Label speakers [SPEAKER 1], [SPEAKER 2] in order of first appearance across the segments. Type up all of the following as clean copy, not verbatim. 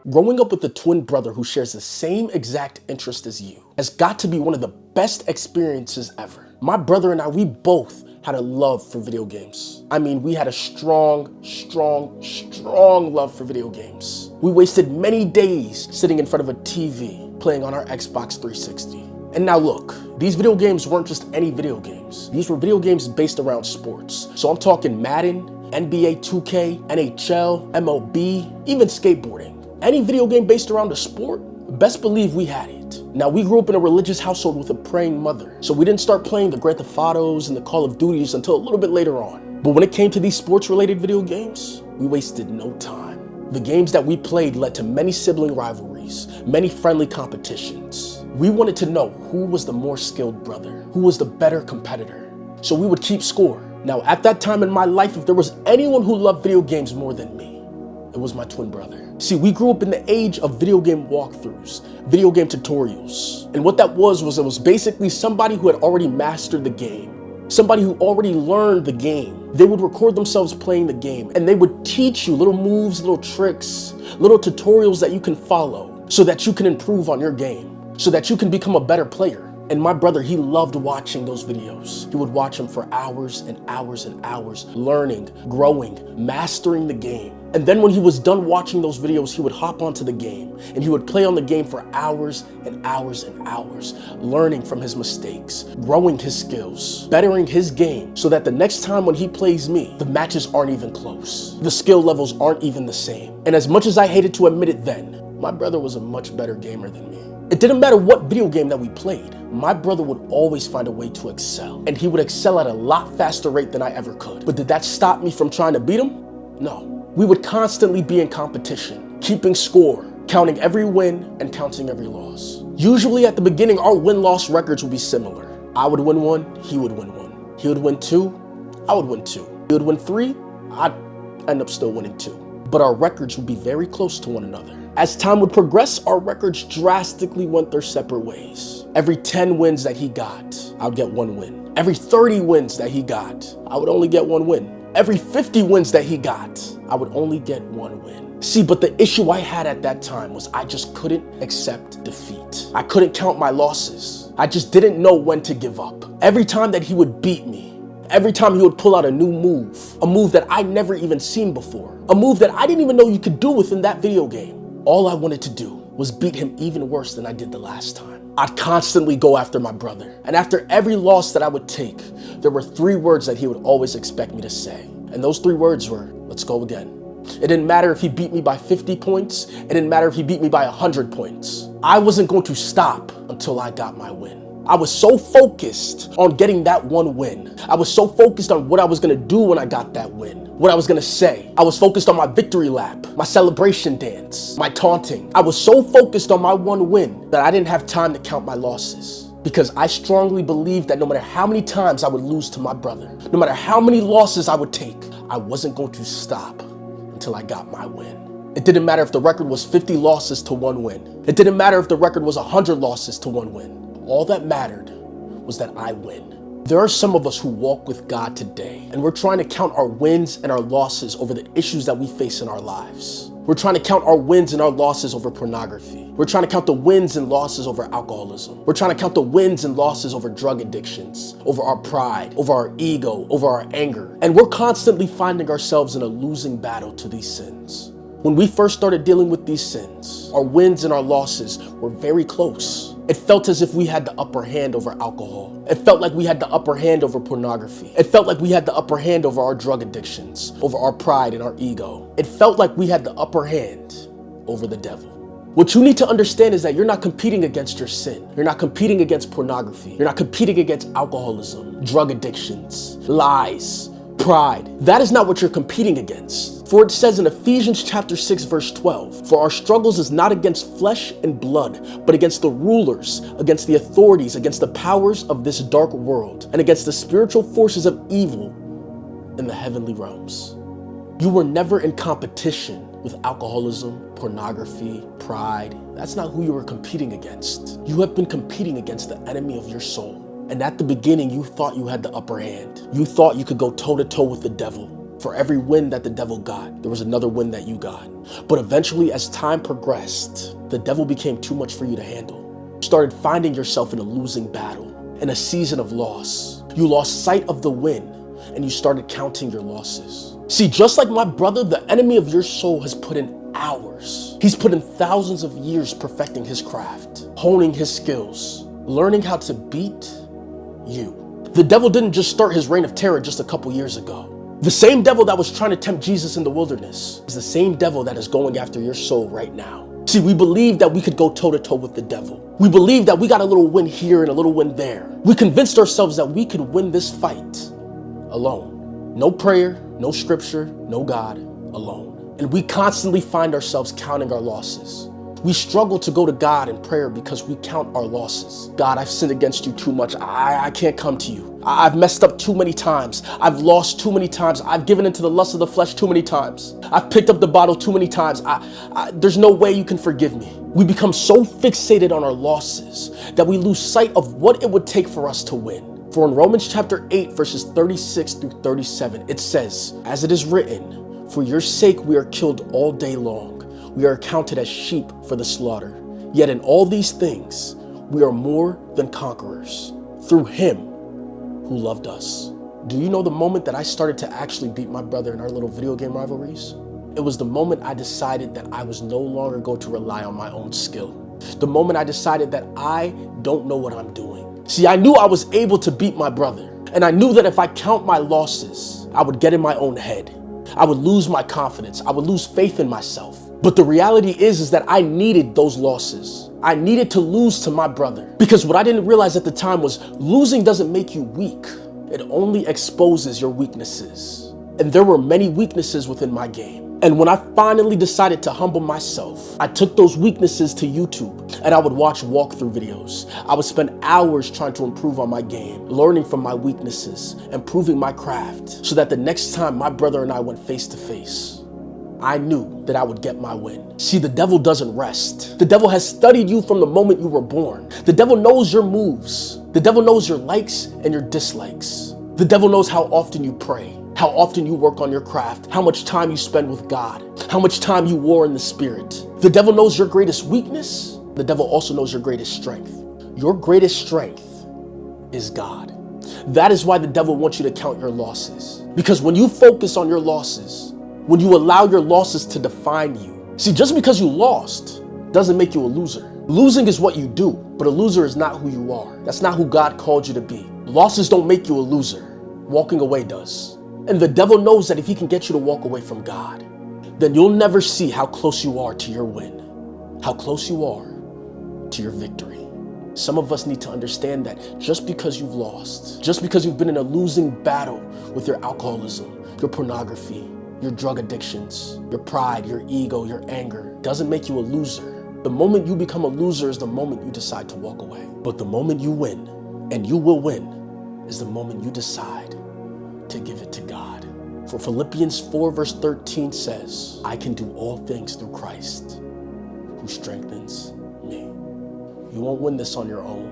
[SPEAKER 1] Growing up with a twin brother who shares the same exact interest as you has got to be one of the best experiences ever. My brother and I, we both had a love for video games. I mean, we had a strong love for video games. We wasted many days sitting in front of a TV playing on our Xbox 360. And now look, these video games weren't just any video games. These were video games based around sports. So I'm talking Madden, NBA 2K, NHL, MLB, even skateboarding. Any video game based around a sport, best believe we had it. Now, we grew up in a religious household with a praying mother, so we didn't start playing the Grand Theft Autos and the Call of Duties until a little bit later on. But when it came to these sports-related video games, we wasted no time. The games that we played led to many sibling rivalries, many friendly competitions. We wanted to know who was the more skilled brother, who was the better competitor. So we would keep score. Now, at that time in my life, if there was anyone who loved video games more than me, it was my twin brother. See, we grew up in the age of video game walkthroughs, video game tutorials. And what that was it was basically somebody who had already mastered the game, somebody who already learned the game. They would record themselves playing the game, and they would teach you little moves, little tricks, little tutorials that you can follow so that you can improve on your game, so that you can become a better player. And my brother, he loved watching those videos. He would watch them for hours and hours and hours, learning, growing, mastering the game. And then when he was done watching those videos, he would hop onto the game and he would play on the game for hours and hours and hours, learning from his mistakes, growing his skills, bettering his game so that the next time when he plays me, the matches aren't even close. The skill levels aren't even the same. And as much as I hated to admit it then, my brother was a much better gamer than me. It didn't matter what video game that we played, my brother would always find a way to excel. And he would excel at a lot faster rate than I ever could. But did that stop me from trying to beat him? No. We would constantly be in competition, keeping score, counting every win and counting every loss. Usually at the beginning, our win-loss records would be similar. I would win one, he would win one. He would win two, I would win two. He would win three, I'd end up still winning two. But our records would be very close to one another. As time would progress, our records drastically went their separate ways. Every 10 wins that he got, I would get one win. Every 30 wins that he got, I would only get one win. Every 50 wins that he got, I would only get one win. See, but the issue I had at that time was I just couldn't accept defeat. I couldn't count my losses. I just didn't know when to give up. Every time that he would beat me, every time he would pull out a new move, a move that I'd never even seen before, a move that I didn't even know you could do within that video game, all I wanted to do was beat him even worse than I did the last time. I'd constantly go after my brother. And after every loss that I would take, there were 3 words that he would always expect me to say. And those 3 words were, let's go again. It didn't matter if he beat me by 50 points. It didn't matter if he beat me by 100 points. I wasn't going to stop until I got my win. I was so focused on getting that one win. I was so focused on what I was gonna do when I got that win, what I was gonna say. I was focused on my victory lap, my celebration dance, my taunting. I was so focused on my one win that I didn't have time to count my losses. Because I strongly believed that no matter how many times I would lose to my brother, no matter how many losses I would take, I wasn't going to stop until I got my win. It didn't matter if the record was 50 losses to 1 win. It didn't matter if the record was 100 losses to 1 win. All that mattered was that I win. There are some of us who walk with God today, and we're trying to count our wins and our losses over the issues that we face in our lives. We're trying to count our wins and our losses over pornography. We're trying to count the wins and losses over alcoholism. We're trying to count the wins and losses over drug addictions, over our pride, over our ego, over our anger. And we're constantly finding ourselves in a losing battle to these sins. When we first started dealing with these sins, our wins and our losses were very close. It felt as if we had the upper hand over alcohol. It felt like we had the upper hand over pornography. It felt like we had the upper hand over our drug addictions, over our pride and our ego. It felt like we had the upper hand over the devil. What you need to understand is that you're not competing against your sin. You're not competing against pornography. You're not competing against alcoholism, drug addictions, lies, pride. That is not what you're competing against. For it says in Ephesians chapter 6, verse 12, "For our struggles is not against flesh and blood, but against the rulers, against the authorities, against the powers of this dark world, and against the spiritual forces of evil in the heavenly realms." You were never in competition with alcoholism, pornography, pride. That's not who you were competing against. You have been competing against the enemy of your soul. And at the beginning, you thought you had the upper hand. You thought you could go toe-to-toe with the devil. For every win that the devil got, there was another win that you got. But eventually, as time progressed, the devil became too much for you to handle. You started finding yourself in a losing battle, in a season of loss. You lost sight of the win, and you started counting your losses. See, just like my brother, the enemy of your soul has put in hours. He's put in thousands of years perfecting his craft, honing his skills, learning how to beat you. The devil didn't just start his reign of terror just a couple years ago. The same devil that was trying to tempt Jesus in the wilderness is the same devil that is going after your soul right now. See, we believed that we could go toe-to-toe with the devil. We believed that we got a little win here and a little win there. We convinced ourselves that we could win this fight alone. No prayer, no scripture, no God, alone. And we constantly find ourselves counting our losses. We struggle to go to God in prayer because we count our losses. God, I've sinned against you too much. I can't come to you. I've messed up too many times. I've lost too many times. I've given into the lust of the flesh too many times. I've picked up the bottle too many times. There's no way you can forgive me. We become so fixated on our losses that we lose sight of what it would take for us to win. For in Romans chapter 8, verses 36 through 37, it says, "As it is written, for your sake we are killed all day long. We are counted as sheep for the slaughter. Yet in all these things, we are more than conquerors through him who loved us." Do you know the moment that I started to actually beat my brother in our little video game rivalries? It was the moment I decided that I was no longer going to rely on my own skill. The moment I decided that I don't know what I'm doing. See, I knew I was able to beat my brother, and I knew that if I count my losses, I would get in my own head. I would lose my confidence. I would lose faith in myself. But the reality is that I needed those losses. I needed to lose to my brother. Because what I didn't realize at the time was losing doesn't make you weak. It only exposes your weaknesses. And there were many weaknesses within my game. And when I finally decided to humble myself, I took those weaknesses to YouTube and I would watch walkthrough videos. I would spend hours trying to improve on my game, learning from my weaknesses, improving my craft, so that the next time my brother and I went face to face, I knew that I would get my win. See, the devil doesn't rest. The devil has studied you from the moment you were born. The devil knows your moves. The devil knows your likes and your dislikes. The devil knows how often you pray, how often you work on your craft, how much time you spend with God, how much time you war in the spirit. The devil knows your greatest weakness. The devil also knows your greatest strength. Your greatest strength is God. That is why the devil wants you to count your losses. Because when you focus on your losses, when you allow your losses to define you. See, just because you lost doesn't make you a loser. Losing is what you do, but a loser is not who you are. That's not who God called you to be. Losses don't make you a loser. Walking away does. And the devil knows that if he can get you to walk away from God, then you'll never see how close you are to your win, how close you are to your victory. Some of us need to understand that just because you've lost, just because you've been in a losing battle with your alcoholism, your pornography, your drug addictions, your pride, your ego, your anger, doesn't make you a loser. The moment you become a loser is the moment you decide to walk away. But the moment you win, and you will win, is the moment you decide to give it to God. For Philippians 4 verse 13 says, "I can do all things through Christ who strengthens me." You won't win this on your own.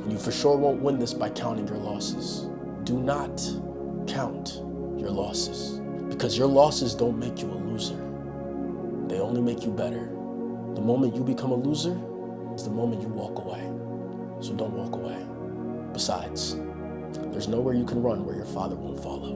[SPEAKER 1] And you for sure won't win this by counting your losses. Do not count your losses. Because your losses don't make you a loser. They only make you better. The moment you become a loser is the moment you walk away. So don't walk away. Besides, there's nowhere you can run where your Father won't follow.